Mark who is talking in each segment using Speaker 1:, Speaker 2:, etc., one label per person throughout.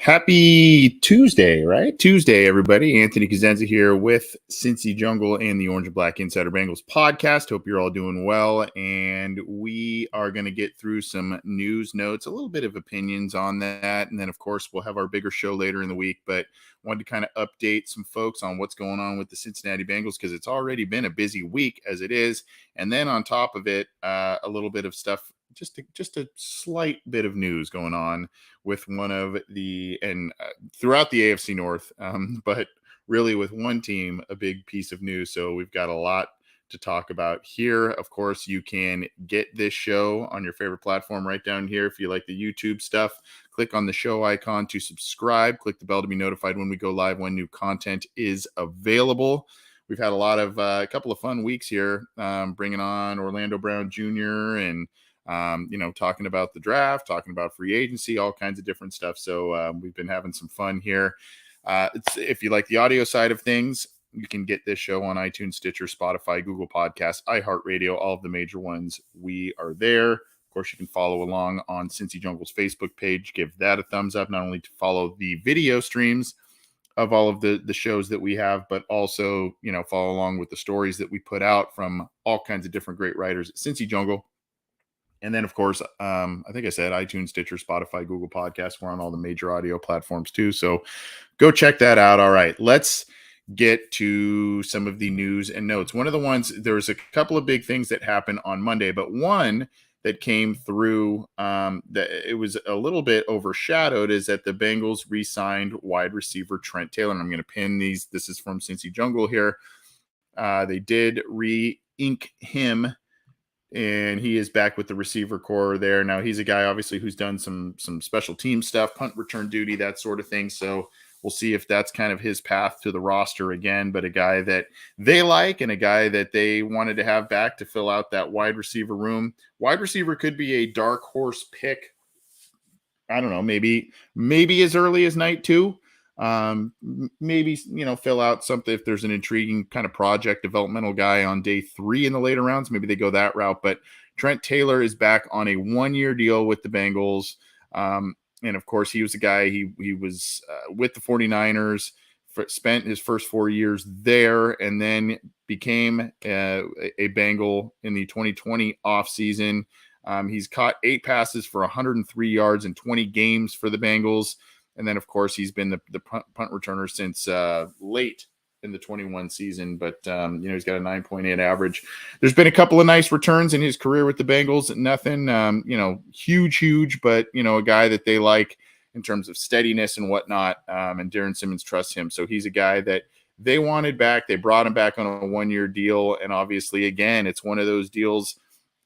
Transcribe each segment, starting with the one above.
Speaker 1: Happy Tuesday, right? Tuesday, everybody. Anthony Cosenza here with Cincy Jungle and the Orange and Black Insider Bengals podcast. Hope you're all doing well. And we are going to get through some news notes, a little bit of opinions on that. And then, of course, we'll have our bigger show later in the week. But wanted to kind of update some folks on what's going on with the Cincinnati Bengals because it's already been a busy week as it is. And then on top of it, a little bit of stuff, just a slight bit of news going on with one of the throughout the AFC North, but really with one team, a big piece of news. So we've got a lot to talk about here. Of course, you can get this show on your favorite platform right down here. If you like the YouTube stuff, click on the show icon to subscribe. Click the bell to be notified when we go live, when new content is available. We've had a couple of fun weeks here, bringing on Orlando Brown Jr. and talking about the draft, talking about free agency, all kinds of different stuff. So we've been having some fun here. If you like the audio side of things, you can get this show on iTunes, Stitcher, Spotify, Google Podcasts, iHeartRadio, all of the major ones. We are there. Of course, you can follow along on Cincy Jungle's Facebook page. Give that a thumbs up, not only to follow the video streams of all of the shows that we have, but also, follow along with the stories that we put out from all kinds of different great writers at Cincy Jungle. And then, of course, I think I said iTunes, Stitcher, Spotify, Google Podcasts. We're on all the major audio platforms too. So go check that out. All right, let's get to some of the news and notes. One of the ones, there was a couple of big things that happened on Monday, but one that came through that it was a little bit overshadowed is that the Bengals re-signed wide receiver Trent Taylor. And I'm going to pin these. This is from Cincy Jungle here. They did re-ink him, and he is back with the receiver core there. Now, he's a guy, obviously, who's done some special team stuff, punt return duty, that sort of thing. So we'll see if that's kind of his path to the roster again, but a guy that they like and a guy that they wanted to have back to fill out that wide receiver room. Wide receiver could be a dark horse pick. I don't know, maybe as early as night 2. Maybe, fill out something if there's an intriguing kind of project developmental guy on day 3 in the later rounds. Maybe they go that route. But Trent Taylor is back on a 1-year deal with the Bengals. And of course, he was a guy, he was with the 49ers, spent his first 4 years there, and then became a Bengal in the 2020 offseason. He's caught 8 passes for 103 yards in 20 games for the Bengals. And then, of course, he's been the punt returner since late in the 21 season. But, he's got a 9.8 average. There's been a couple of nice returns in his career with the Bengals. Nothing, huge, but, a guy that they like in terms of steadiness and whatnot. And Darren Simmons trusts him. So he's a guy that they wanted back. They brought him back on a 1-year deal. And obviously, again, it's one of those deals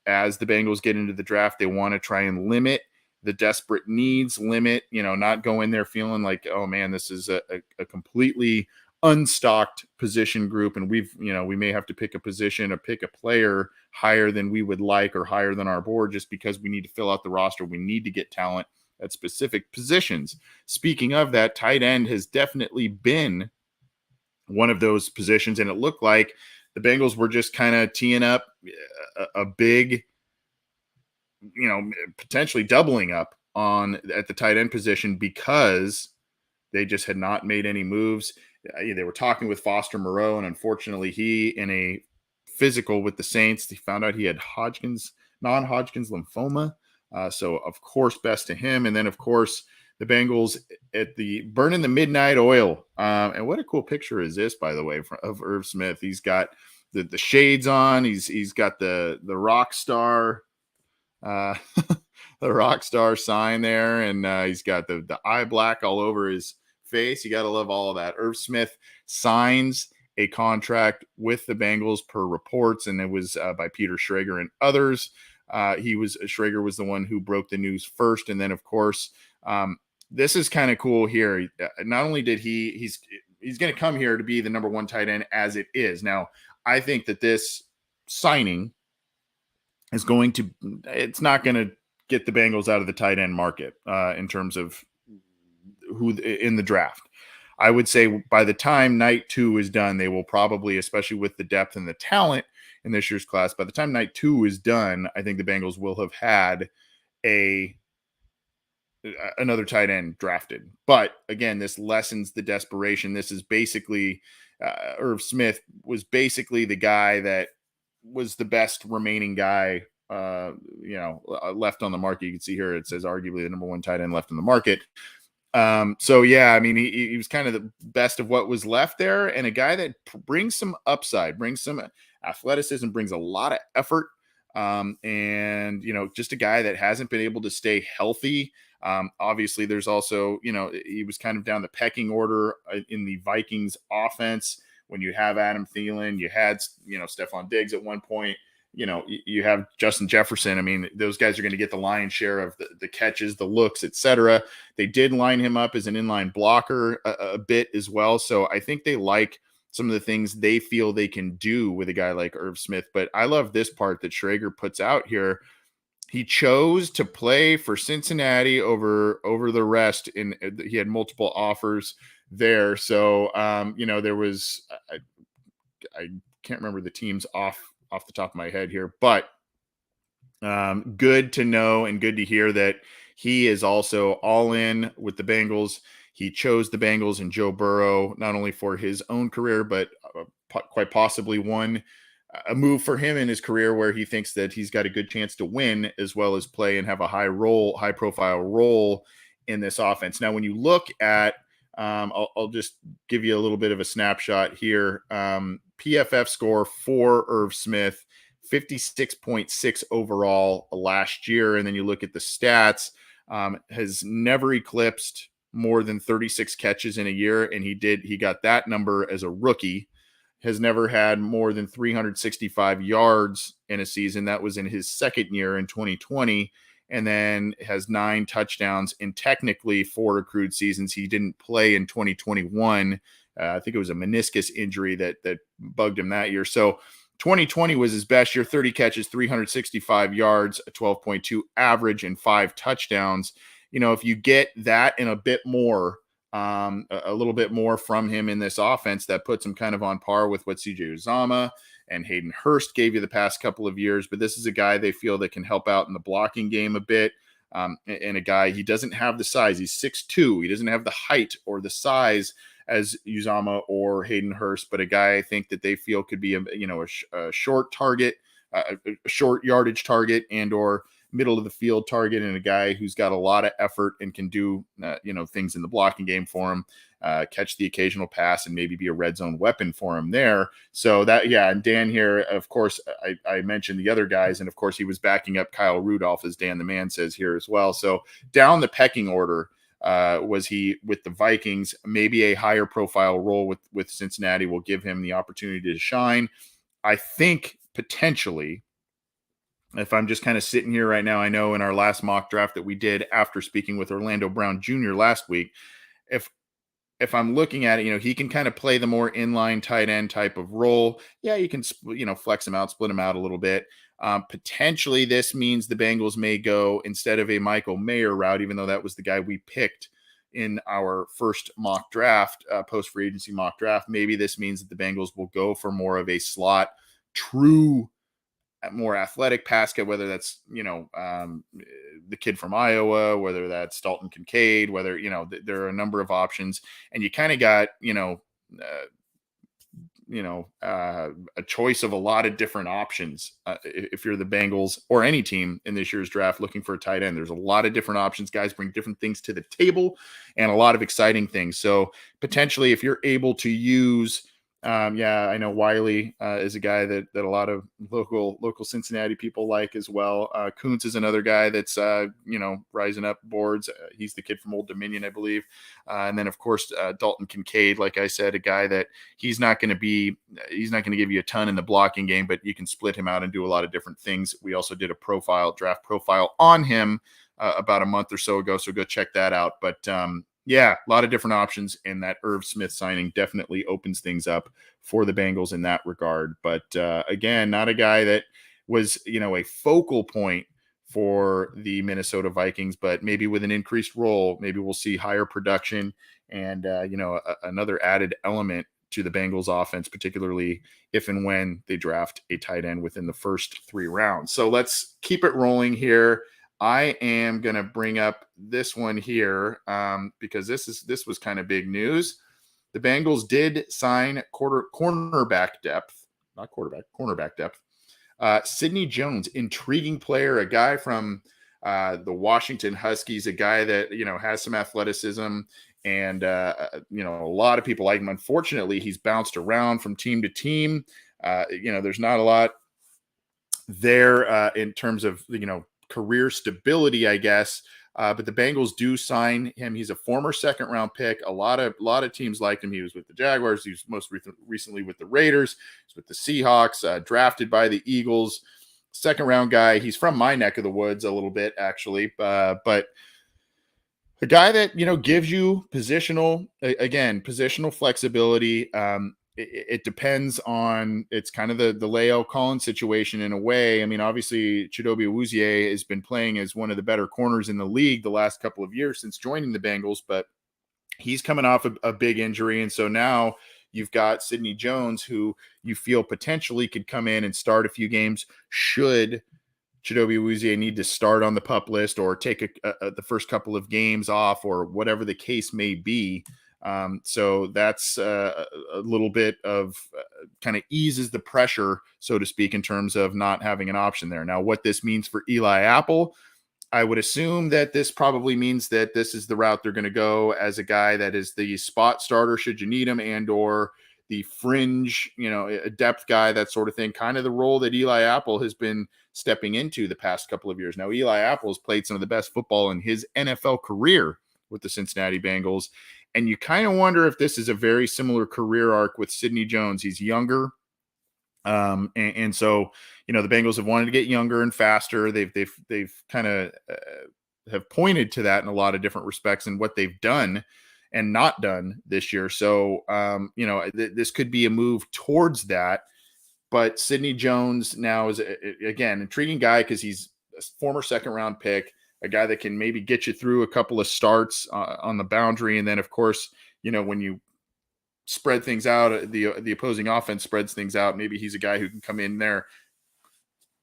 Speaker 1: as the Bengals get into the draft, they want to try and limit the desperate needs, not go in there feeling like, oh man, this is a completely unstocked position group. And we may have to pick a player higher than we would like or higher than our board just because we need to fill out the roster. We need to get talent at specific positions. Speaking of that, tight end has definitely been one of those positions. And it looked like the Bengals were just kind of teeing up a big, potentially doubling up at the tight end position because they just had not made any moves. They were talking with Foster Moreau, and unfortunately he, in a physical with the Saints, he found out he had non-Hodgkin's lymphoma. So of course, best to him. And then of course the Bengals at the burning the midnight oil. And what a cool picture is this, by the way, of Irv Smith. He's got the shades on. He's got the rock star, the rock star sign there, and he's got the eye black all over his face. You got to love all of that. Irv Smith signs a contract with the Bengals per reports, and it was by Peter Schrager and others. Schrager was the one who broke the news first, and then of course, this is kind of cool here. Not only did he's going to come here to be the number 1 tight end as it is now. I think that this signing is it's not going to get the Bengals out of the tight end market in terms of who in the draft. I would say by the time night 2 is done, they will probably, especially with the depth and the talent in this year's class, by the time night 2 is done, I think the Bengals will have had a another tight end drafted. But again, this lessens the desperation. This is basically Irv Smith was basically the guy that was the best remaining guy, left on the market. You can see here it says arguably the number one tight end left on the market. So yeah, I mean, he was kind of the best of what was left there, and a guy that brings some upside, brings some athleticism, brings a lot of effort. And just a guy that hasn't been able to stay healthy. Obviously, there's also, he was kind of down the pecking order in the Vikings offense. When you have Adam Thielen, you had, Stephon Diggs at one point, you have Justin Jefferson. I mean, those guys are going to get the lion's share of the catches, the looks, etc. They did line him up as an inline blocker a bit as well. So I think they like some of the things they feel they can do with a guy like Irv Smith. But I love this part that Schrager puts out here. He chose to play for Cincinnati over the rest. He had multiple offers there. So, there was, I can't remember the teams off the top of my head here, but good to know and good to hear that he is also all in with the Bengals. He chose the Bengals and Joe Burrow, not only for his own career, but quite possibly a move for him in his career where he thinks that he's got a good chance to win as well as play and have a high profile role in this offense. Now, when you look at, I'll just give you a little bit of a snapshot here. PFF score for Irv Smith, 56.6 overall last year. And then you look at the stats, has never eclipsed more than 36 catches in a year. And he got that number as a rookie. Has never had more than 365 yards in a season. That was in his second year in 2020. And then has 9 touchdowns in technically 4 accrued seasons. He didn't play in 2021. I think it was a meniscus injury that bugged him that year. So 2020 was his best year, 30 catches, 365 yards, a 12.2 average, and 5 touchdowns. If you get that and a bit more, a little bit more from him in this offense, that puts him kind of on par with what CJ Uzomah and Hayden Hurst gave you the past couple of years. But this is a guy they feel that can help out in the blocking game a bit. And a guy, he doesn't have the size. He's 6'2". He doesn't have the height or the size as Uzomah or Hayden Hurst, but a guy I think that they feel could be a short target, a short yardage target, and or middle of the field target, and a guy who's got a lot of effort and can do things in the blocking game for him, catch the occasional pass, and maybe be a red zone weapon for him there. So that, yeah, and Dan here, of course, I mentioned the other guys, and of course he was backing up Kyle Rudolph, as Dan the Man says here as well. So down the pecking order, was he with the Vikings. Maybe a higher profile role with Cincinnati will give him the opportunity to shine. I think potentially, if I'm just kind of sitting here right now, I know in our last mock draft that we did after speaking with Orlando Brown Jr. last week, if I'm looking at it, he can kind of play the more inline tight end type of role. Yeah, you can, flex him out, split him out a little bit. Potentially this means the Bengals may go, instead of a Michael Mayer route, even though that was the guy we picked in our first mock draft, post free agency mock draft, maybe this means that the Bengals will go for more of a slot, true, more athletic pass catcher, whether that's, the kid from Iowa, whether that's Dalton Kincaid, whether, there are a number of options, and you kind of got, a choice of a lot of different options. If you're the Bengals or any team in this year's draft looking for a tight end, there's a lot of different options. Guys bring different things to the table and a lot of exciting things. So potentially if you're able to use, I know Wiley is a guy that a lot of local Cincinnati people like as well. Kuntz is another guy that's, rising up boards. He's the kid from Old Dominion, I believe. And then of course, Dalton Kincaid, like I said, a guy that he's not going to give you a ton in the blocking game, but you can split him out and do a lot of different things. We also did a draft profile on him about a month or so ago. So go check that out. But, yeah, a lot of different options, and that Irv Smith signing definitely opens things up for the Bengals in that regard. But again, not a guy that was, a focal point for the Minnesota Vikings, but maybe with an increased role, maybe we'll see higher production and, another added element to the Bengals offense, particularly if and when they draft a tight end within the first 3 rounds. So let's keep it rolling here. I am going to bring up this one here because this was kind of big news. The Bengals did sign cornerback depth, not quarterback, cornerback depth. Sidney Jones, intriguing player, a guy from the Washington Huskies, a guy that has some athleticism, and a lot of people like him. Unfortunately, he's bounced around from team to team. There's not a lot there in terms of career stability, I guess. But the Bengals do sign him. He's a former second round pick. A lot of teams liked him. He was with the Jaguars. He was most recently with the Raiders. He's with the Seahawks. Drafted by the Eagles. Second round guy. He's from my neck of the woods a little bit, actually. But a guy that gives you positional flexibility. It depends on, it's kind of the La'el Collins situation in a way. I mean, obviously Chidobe Awuzie has been playing as one of the better corners in the league the last couple of years since joining the Bengals, but he's coming off a big injury. And so now you've got Sidney Jones, who you feel potentially could come in and start a few games should Chidobe Awuzie need to start on the PUP list or take the first couple of games off or whatever the case may be. So that's a little bit of kind of eases the pressure, so to speak, in terms of not having an option there. Now, what this means for Eli Apple, I would assume that this probably means that this is the route they're going to go as a guy that is the spot starter should you need him, and or the fringe, a depth guy, that sort of thing, kind of the role that Eli Apple has been stepping into the past couple of years. Now, Eli Apple has played some of the best football in his NFL career with the Cincinnati Bengals. And you kind of wonder if this is a very similar career arc with Sidney Jones. He's younger. And so, the Bengals have wanted to get younger and faster. They've kind of have pointed to that in a lot of different respects and what they've done and not done this year. So, this could be a move towards that. But Sidney Jones now is, again, intriguing guy because he's a former second round pick, a guy that can maybe get you through a couple of starts on the boundary. And then, of course, when you spread things out, the opposing offense spreads things out. Maybe he's a guy who can come in there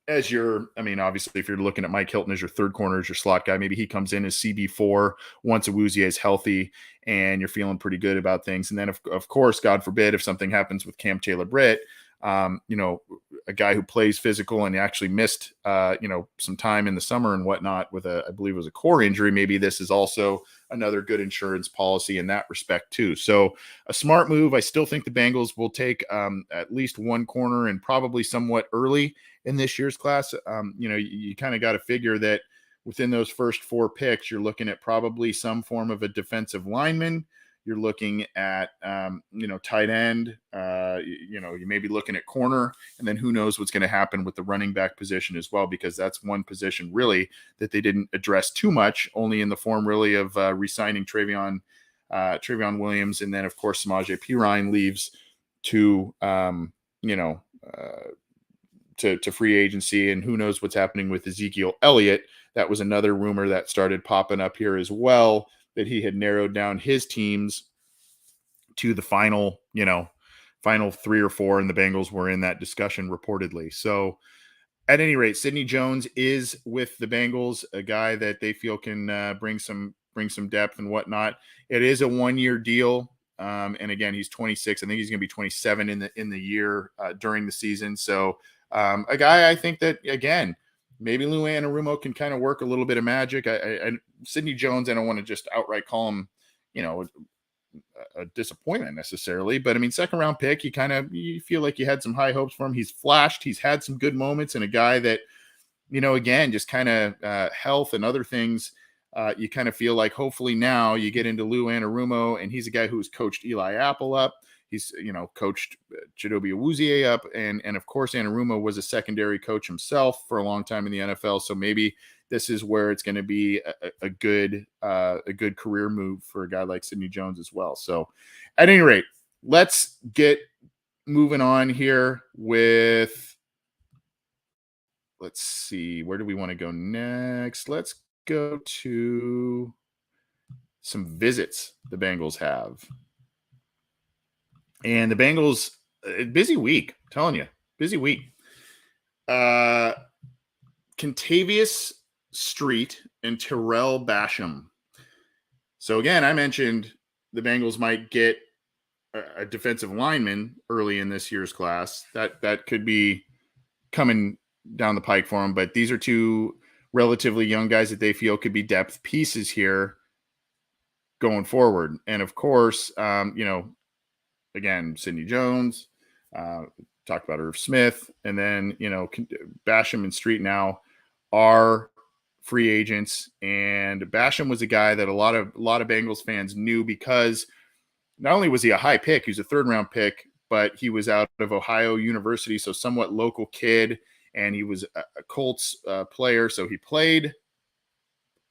Speaker 1: as obviously, if you're looking at Mike Hilton as your third corner, as your slot guy, maybe he comes in as CB4 once Awuzie is healthy and you're feeling pretty good about things. And then, of course, God forbid, if something happens with Cam Taylor-Britt, a guy who plays physical and actually missed, some time in the summer and whatnot with I believe it was a core injury. Maybe this is also another good insurance policy in that respect too. So a smart move. I still think the Bengals will take at least one corner and probably somewhat early in this year's class. You kind of got to figure that within those first four picks, you're looking at probably some form of a defensive lineman. You're looking at, tight end, you may be looking at corner, and then who knows what's going to happen with the running back position as well, because that's one position really that they didn't address too much, only in the form really of re-signing Trevion Williams. And then, of course, Samaje Perine leaves to free agency, and who knows what's happening with Ezekiel Elliott. That was another rumor that started popping up here as well, that he had narrowed down his teams to the final three or four, and the Bengals were in that discussion reportedly. So at any rate, Sidney Jones is with the Bengals, a guy that they feel can bring some depth and whatnot. It is a 1-year deal. And again, he's 26. I think he's going to be 27 in the year during the season. So a guy I think that, again, maybe Lou Anarumo can kind of work a little bit of magic. Sidney Jones, I don't want to just outright call him, a disappointment necessarily, but second round pick, you feel like you had some high hopes for him. He's flashed, he's had some good moments, and a guy that, again, just kind of health and other things. You kind of feel like hopefully now you get into Lou Anarumo, and he's a guy who's coached Eli Apple up. He's, coached Chidobe Awuzie up. And of course, Anarumo was a secondary coach himself for a long time in the NFL. So maybe this is where it's going to be a good career move for a guy like Sidney Jones as well. So at any rate, let's get moving on here with, let's see, where do we want to go next? Let's go to some visits the Bengals have. And the Bengals, busy week, I'm telling you, busy week. Kentavious Street and Terrell Basham. So again, I mentioned the Bengals might get a defensive lineman early in this year's class. That could be coming down the pike for them. But these are two relatively young guys that they feel could be depth pieces here going forward. And of course, again, Sidney Jones, talked about Irv Smith, and then, Basham and Street now are free agents. And Basham was a guy that a lot of Bengals fans knew because not only was he a high pick, he was a third-round pick, but he was out of Ohio University, so somewhat local kid, and he was a Colts player, so he played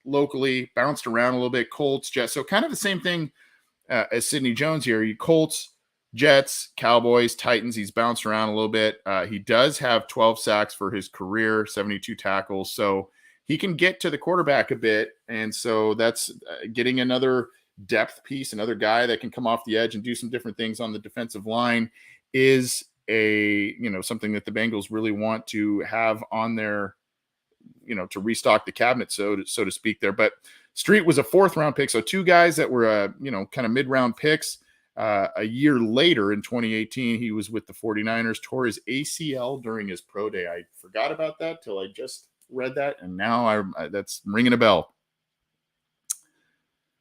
Speaker 1: locally, bounced around a little bit, Colts, Jets, so kind of the same thing as Sidney Jones here. Colts, Jets, Cowboys, Titans, he's bounced around a little bit. He does have 12 sacks for his career, 72 tackles, so he can get to the quarterback a bit, and so that's getting another depth piece, another guy that can come off the edge and do some different things on the defensive line is something that the Bengals really want to have on their, to restock the cabinet, so to speak there. But Street was a 4th-round pick. So two guys that were, kind of mid-round picks. A year later in 2018, he was with the 49ers, tore his ACL during his pro day. I forgot about that till I just read that. And now that's ringing a bell.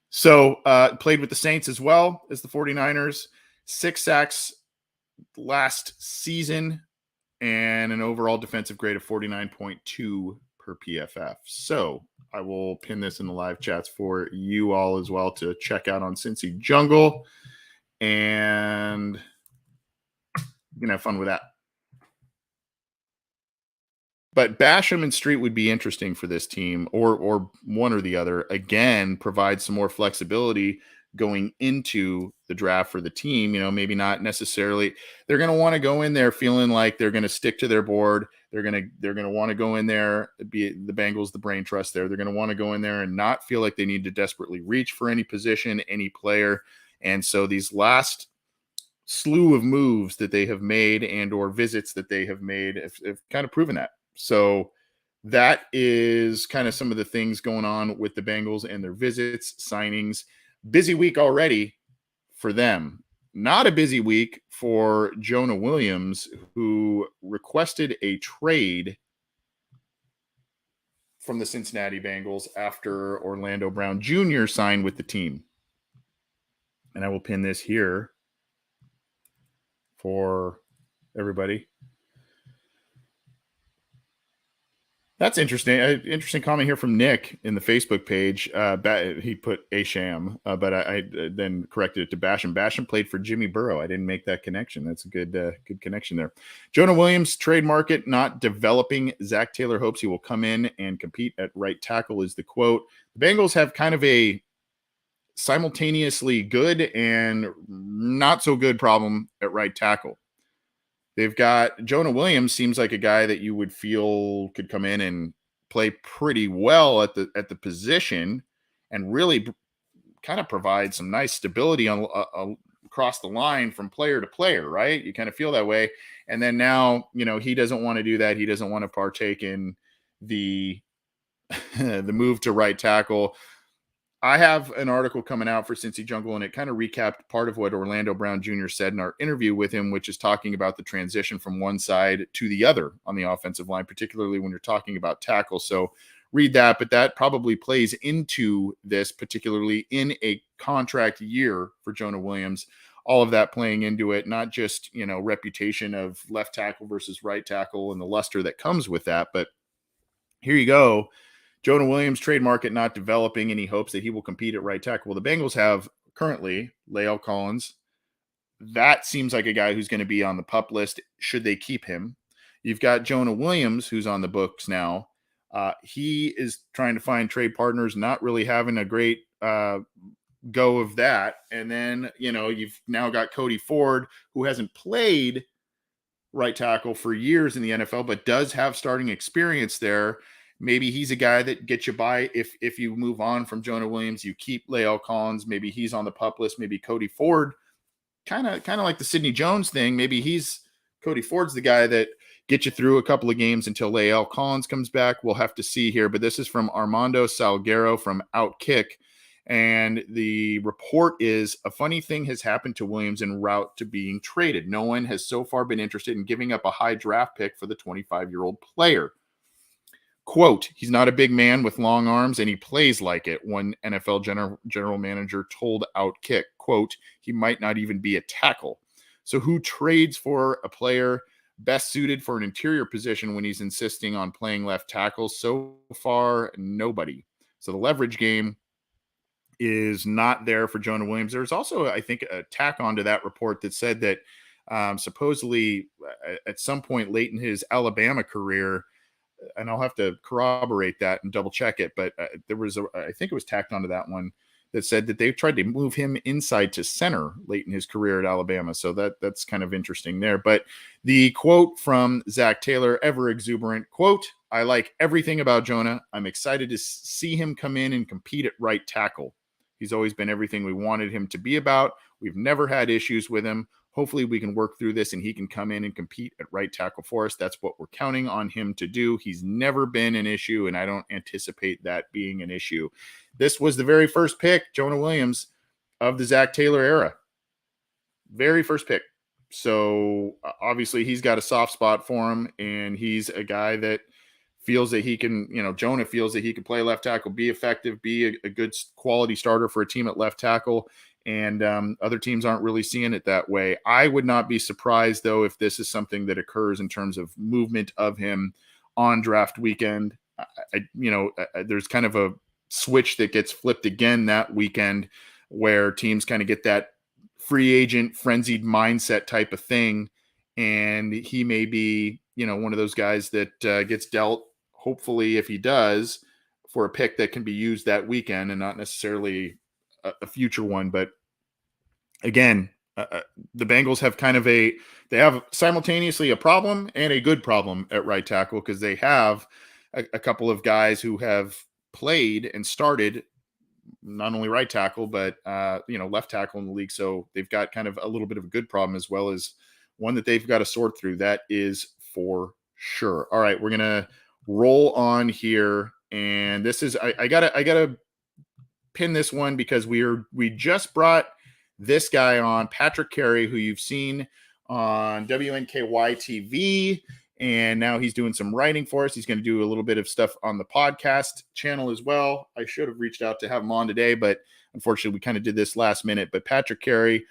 Speaker 1: So played with the Saints as well as the 49ers, 6 sacks last season, and an overall defensive grade of 49.2 per PFF. So I will pin this in the live chats for you all as well to check out on Cincy Jungle, and you can have fun with that. But Basham and Street would be interesting for this team, or one or the other. Again, provide some more flexibility going into the draft for the team. Maybe not necessarily. They're going to want to go in there feeling like they're going to stick to their board. They're going to want to go in there, be the Bengals, the brain trust there. They're going to want to go in there and not feel like they need to desperately reach for any position, any player. And so these last slew of moves that they have made and or visits that they have made have kind of proven that. So that is kind of some of the things going on with the Bengals and their visits, signings. Busy week already for them. Not a busy week for Jonah Williams, who requested a trade from the Cincinnati Bengals after Orlando Brown Jr. signed with the team. And I will pin this here for everybody. That's interesting. Interesting comment here from Nick in the Facebook page. He put Asham, but I then corrected it to Basham. Basham played for Jimmy Burrow. I didn't make that connection. That's a good connection there. Jonah Williams, trade market not developing. Zach Taylor hopes he will come in and compete at right tackle is the quote. The Bengals have kind of a simultaneously good and not so good problem at right tackle. They've got Jonah Williams, seems like a guy that you would feel could come in and play pretty well at the position and really kind of provide some nice stability on across the line from player to player, right? You kind of feel that way. And then now, he doesn't want to do that. He doesn't want to partake in the the move to right tackle. I have an article coming out for Cincy Jungle, and it kind of recapped part of what Orlando Brown Jr. said in our interview with him, which is talking about the transition from one side to the other on the offensive line, particularly when you're talking about tackle. So read that, but that probably plays into this, particularly in a contract year for Jonah Williams. All of that playing into it, not just, reputation of left tackle versus right tackle and the luster that comes with that, but here you go. Jonah Williams, trade market not developing, and he hopes that he will compete at right tackle. Well, the Bengals have currently La'el Collins. That seems like a guy who's going to be on the PUP list should they keep him. You've got Jonah Williams, who's on the books now. He is trying to find trade partners, not really having a great go of that. And then, you've now got Cody Ford, who hasn't played right tackle for years in the NFL, but does have starting experience there. Maybe he's a guy that gets you by if you move on from Jonah Williams, you keep La'el Collins. Maybe he's on the PUP list. Maybe Cody Ford, kind of like the Sidney Jones thing. Maybe Cody Ford's the guy that get you through a couple of games until Lael Collins comes back. We'll have to see here, but this is from Armando Salguero from Outkick. And the report is a funny thing has happened to Williams en route to being traded. No one has so far been interested in giving up a high draft pick for the 25-year-old player. Quote, he's not a big man with long arms and he plays like it. One NFL general manager told Outkick, quote, he might not even be a tackle. So who trades for a player best suited for an interior position when he's insisting on playing left tackle? So far, nobody. So the leverage game is not there for Jonah Williams. There's also, I think, a tack onto that report that said that supposedly at some point late in his Alabama career, and I'll have to corroborate that and double check it, but there was I think it was tacked onto that one that said that they tried to move him inside to center late in his career at Alabama. So that's kind of interesting there. But the quote from Zach Taylor, ever exuberant, quote, I like everything about Jonah. I'm excited to see him come in and compete at right tackle. He's always been everything we wanted him to be about. We've never had issues with him. Hopefully we can work through this and he can come in and compete at right tackle for us. That's what we're counting on him to do. He's never been an issue, and I don't anticipate that being an issue. This was the very first pick, Jonah Williams, of the Zach Taylor era. Very first pick. So obviously he's got a soft spot for him, and he's a guy that feels that he can, Jonah feels that he can play left tackle, be effective, be a good quality starter for a team at left tackle. And other teams aren't really seeing it that way. I would not be surprised, though, if this is something that occurs in terms of movement of him on draft weekend. There's kind of a switch that gets flipped again that weekend where teams kind of get that free agent frenzied mindset type of thing. And he may be, one of those guys that gets dealt, hopefully, if he does, for a pick that can be used that weekend and not necessarily a future one. But again, the Bengals have they have simultaneously a problem and a good problem at right tackle, because they have a couple of guys who have played and started not only right tackle, but left tackle in the league. So they've got kind of a little bit of a good problem, as well as one that they've got to sort through. That is for sure. All right, we're going to roll on here. And this is, I gotta pin this one, because we just brought this guy on, Patrick Carey, who you've seen on WNKY TV, and now he's doing some writing for us. He's going to do a little bit of stuff on the podcast channel as well. I should have reached out to have him on today, but unfortunately we kind of did this last minute. But Patrick Carey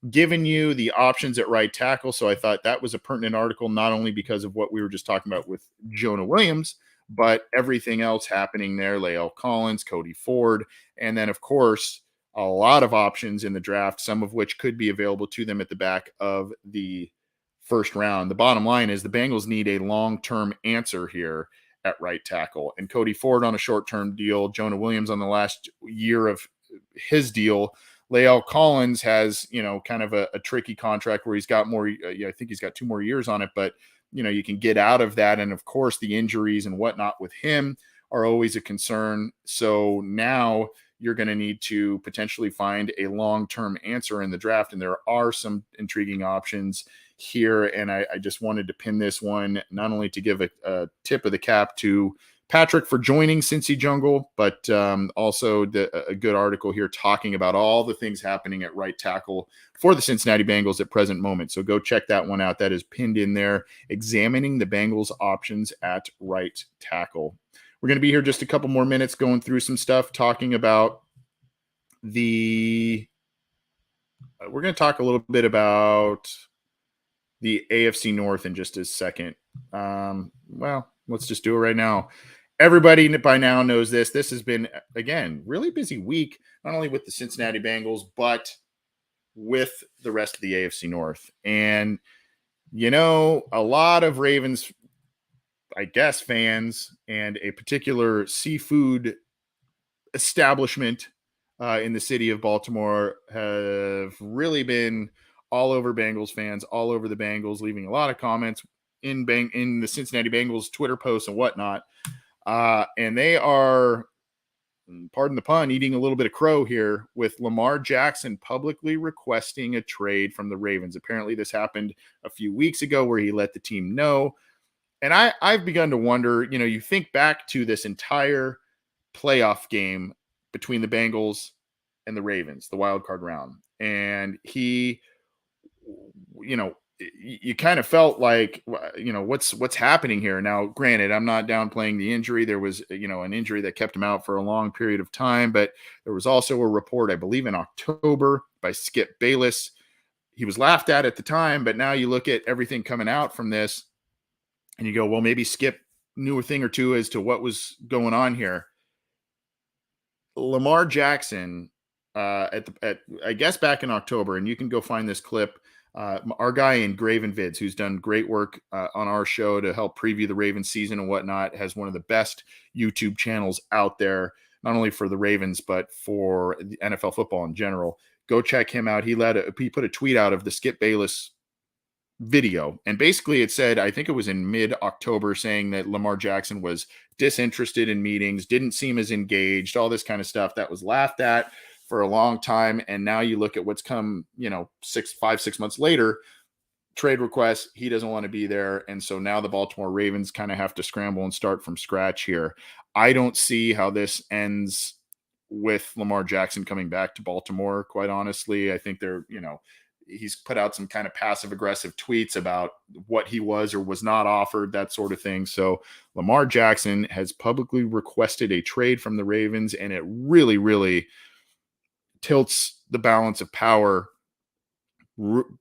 Speaker 1: giving you the options at right tackle. So I thought that was a pertinent article, not only because of what we were just talking about with Jonah Williams, but everything else happening there, Lael Collins, Cody Ford, and then, of course, a lot of options in the draft, some of which could be available to them at the back of the first round. The bottom line is the Bengals need a long-term answer here at right tackle. And Cody Ford on a short-term deal, Jonah Williams on the last year of his deal. Lael Collins has, kind of a tricky contract where he's got more, I think he's got 2 more years on it, but you can get out of that. And of course, the injuries and whatnot with him are always a concern. So now you're going to need to potentially find a long-term answer in the draft. And there are some intriguing options here. And I just wanted to pin this one, not only to give a tip of the cap to Patrick for joining Cincy Jungle, but also a good article here talking about all the things happening at right tackle for the Cincinnati Bengals at present moment. So go check that one out. That is pinned in there, examining the Bengals options at right tackle. We're going to be here just a couple more minutes going through some stuff, talking about we're going to talk a little bit about the AFC North in just a second. Let's just do it right now. Everybody by now knows this. This has been, again, really busy week, not only with the Cincinnati Bengals, but with the rest of the AFC North. And, a lot of Ravens, I guess, fans and a particular seafood establishment in the city of Baltimore have really been all over Bengals fans, all over the Bengals, leaving a lot of comments in the Cincinnati Bengals Twitter posts and whatnot. And they are, pardon the pun, eating a little bit of crow here with Lamar Jackson publicly requesting a trade from the Ravens. Apparently this happened a few weeks ago where he let the team know And I've begun to wonder, you think back to this entire playoff game between the Bengals and the Ravens, the wild card round. And you kind of felt like, what's happening here now. Granted, I'm not downplaying the injury. There was, an injury that kept him out for a long period of time, but there was also a report, I believe in October, by Skip Bayless. He was laughed at the time, but now you look at everything coming out from this and you go, well, maybe Skip knew a thing or two as to what was going on here. Lamar Jackson, I guess back in October, and you can go find this clip. Our guy in Graven Vids, who's done great work on our show to help preview the Ravens season and whatnot, has one of the best YouTube channels out there, not only for the Ravens, but for the NFL football in general. Go check him out. He put a tweet out of the Skip Bayless video, and basically it said, I think it was in mid-October, saying that Lamar Jackson was disinterested in meetings, didn't seem as engaged, all this kind of stuff that was laughed at for a long time. And now you look at what's come, 6 months later, trade requests, he doesn't want to be there. And so now the Baltimore Ravens kind of have to scramble and start from scratch here. I don't see how this ends with Lamar Jackson coming back to Baltimore, quite honestly. I think he's put out some kind of passive aggressive tweets about what he was or was not offered, that sort of thing. So Lamar Jackson has publicly requested a trade from the Ravens, and it really, really tilts the balance of power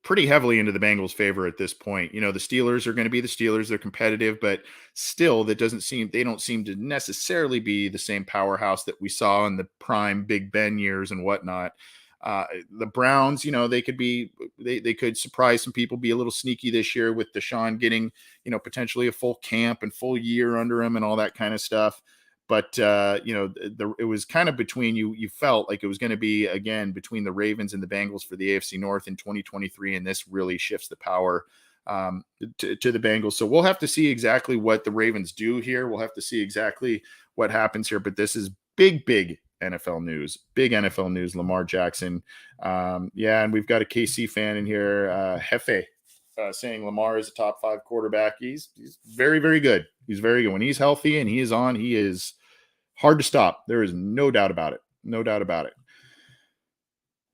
Speaker 1: pretty heavily into the Bengals' favor at this point. The Steelers are going to be the Steelers. They're competitive, but still they don't seem to necessarily be the same powerhouse that we saw in the prime Big Ben years and whatnot. The Browns, they could surprise some people, be a little sneaky this year with Deshaun getting, potentially a full camp and full year under him and all that kind of stuff. But, it was kind of between you felt like it was going to be, again, between the Ravens and the Bengals for the AFC North in 2023. And this really shifts the power to the Bengals. So we'll have to see exactly what the Ravens do here. We'll have to see exactly what happens here. But this is big NFL news, Lamar Jackson. And we've got a KC fan in here, Hefe, saying Lamar is a top 5 quarterback. He's very, very good. He's very good. When he's healthy and he is on, he is hard to stop. There is no doubt about it.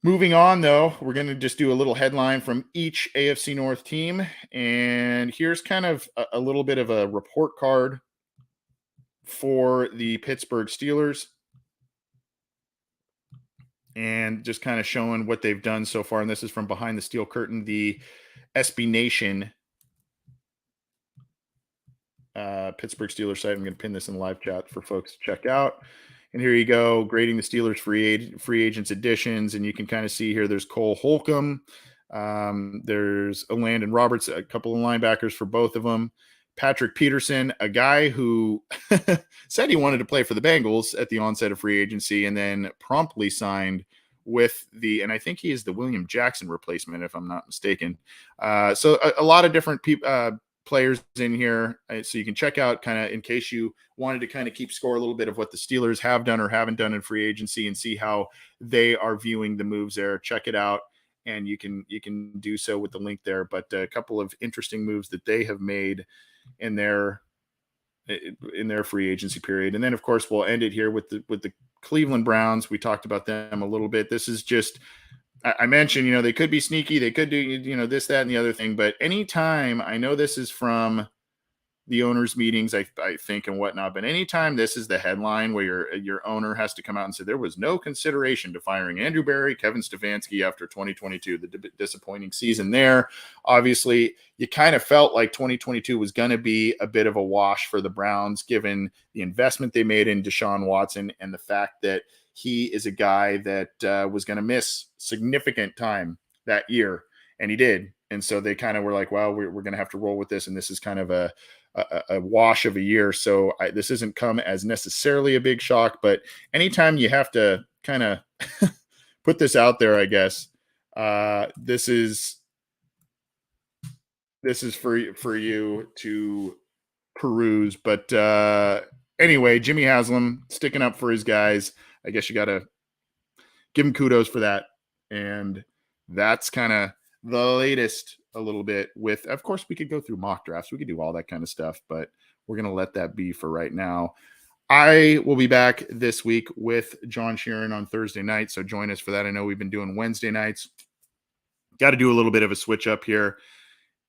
Speaker 1: Moving on, though, we're going to just do a little headline from each AFC North team. And here's kind of a little bit of a report card for the Pittsburgh Steelers, and just kind of showing what they've done so far. And this is from Behind the Steel Curtain, the SB Nation Pittsburgh Steelers site. I'm going to pin this in the live chat for folks to check out. And here you go, grading the Steelers free agents additions. And you can kind of see here, there's Cole Holcomb. There's Landon Roberts, a couple of linebackers for both of them. Patrick Peterson, a guy who said he wanted to play for the Bengals at the onset of free agency and then promptly signed with and I think he is the William Jackson replacement, if I'm not mistaken. So a lot of different players in here. So you can check out, kind of in case you wanted to kind of keep score a little bit of what the Steelers have done or haven't done in free agency and see how they are viewing the moves there. Check it out. And you can do so with the link there. But a couple of interesting moves that they have made in their free agency period. And then, of course, we'll end it here with the Cleveland Browns. We talked about them a little bit. This is just, I mentioned, they could be sneaky. They could do, this, that, and the other thing. But anytime, I know this is from the owners' meetings, I think, and whatnot. But anytime this is the headline where your owner has to come out and say there was no consideration to firing Andrew Berry, Kevin Stefanski after 2022, the disappointing season there. Obviously, you kind of felt like 2022 was going to be a bit of a wash for the Browns, given the investment they made in Deshaun Watson and the fact that he is a guy that was going to miss significant time that year, and he did. And so they kind of were like, well, we're going to have to roll with this, and this is kind of a wash of a year. So this isn't come as necessarily a big shock, but anytime you have to kind of put this out there, I guess this is for you to peruse. But anyway, Jimmy Haslam sticking up for his guys. I guess you got to give him kudos for that. And that's kind of the latest a little bit with, of course, we could go through mock drafts. We could do all that kind of stuff, but we're going to let that be for right now. I will be back this week with John Sheeran on Thursday night, so join us for that. I know we've been doing Wednesday nights. Got to do a little bit of a switch up here.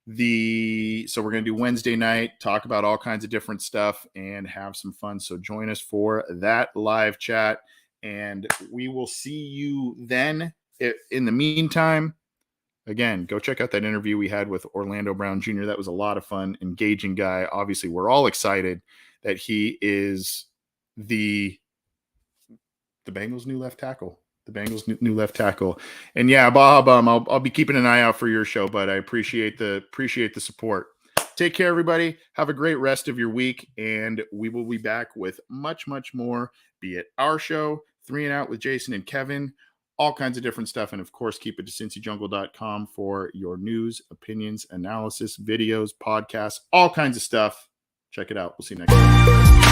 Speaker 1: So we're going to do Wednesday night, talk about all kinds of different stuff and have some fun. So join us for that live chat, and we will see you then. In the meantime, again, go check out that interview we had with Orlando Brown Jr. That was a lot of fun, engaging guy. Obviously, we're all excited that he is the Bengals' new left tackle. The Bengals' new left tackle. And yeah, Bob, I'll be keeping an eye out for your show, but I appreciate the support. Take care, everybody. Have a great rest of your week, and we will be back with much, much more, be it our show, 3 and Out with Jason and Kevin, all kinds of different stuff. And of course, keep it to cincyjungle.com for your news, opinions, analysis, videos, podcasts, all kinds of stuff. Check it out. We'll see you next time.